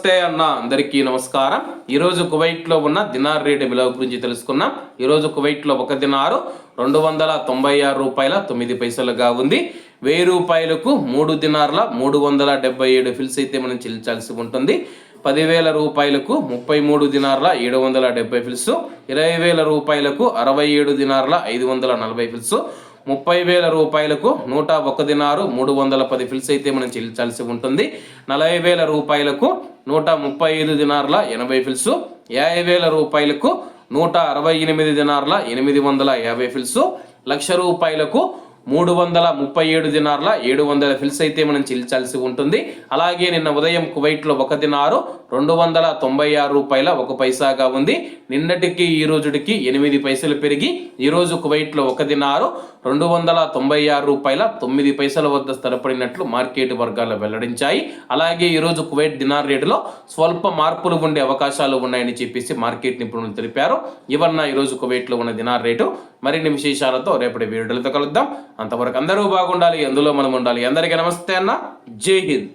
నమస్తే అన్న, అందరికీ నమస్కారం. ఈరోజు కువైట్లో ఉన్న దినార్ రేటు విలువ గురించి తెలుసుకున్నాం. ఈరోజు కువైట్లో ఒక దినారు 296 రూపాయల 9 పైసలుగా ఉంది. 1000 రూపాయలకు 3 దినార్ల 377 ఫిల్స్ అయితే మనం చెల్లించాల్సి ఉంటుంది. 10,000 రూపాయలకు 33 దినార్ల 770 ఫిల్స్, 20,000 రూపాయలకు 67 దినార్ల 540 ఫిల్స్, 30,000 రూపాయలకు 101 దినారు 310 ఫిల్స్ అయితే మనం చెల్లించాల్సి ఉంటుంది. 40,000 రూపాయలకు 135 దినార్ల 80 ఫిల్స్, 50,000 రూపాయలకు 168 దినార్ల 850 ఫిల్స్, 1,00,000 రూపాయలకు 337 దినార్ల 700 ఫిల్స్ అయితే మనం చెల్లించాల్సి ఉంటుంది. అలాగే నిన్న ఉదయం కువైట్లో ఒక దినారు 296 రూపాయల 1 పైసాగా ఉంది. నిన్నటికి ఈ రోజుకి 8 పైసలు పెరిగి ఈరోజు కువైట్లో ఒక దినారు 296 రూపాయల 9 పైసల వద్ద స్థిరపడినట్లు మార్కెట్ వర్గాలు వెల్లడించాయి. అలాగే ఈరోజు కువైట్ దినార్ రేటులో స్వల్ప మార్పులు ఉండే అవకాశాలు ఉన్నాయని చెప్పేసి మార్కెట్ నిపుణులు తెలిపారు. ఇవన్న ఈరోజు కువైట్లో ఉన్న దినార్ రేటు. మరిన్ని విశేషాలతో రేపటి వీడియోలతో కలుద్దాం. అంతవరకు అందరూ బాగుండాలి, అందులో మనం ఉండాలి. అందరికీ నమస్తే అన్న, జై హింద్.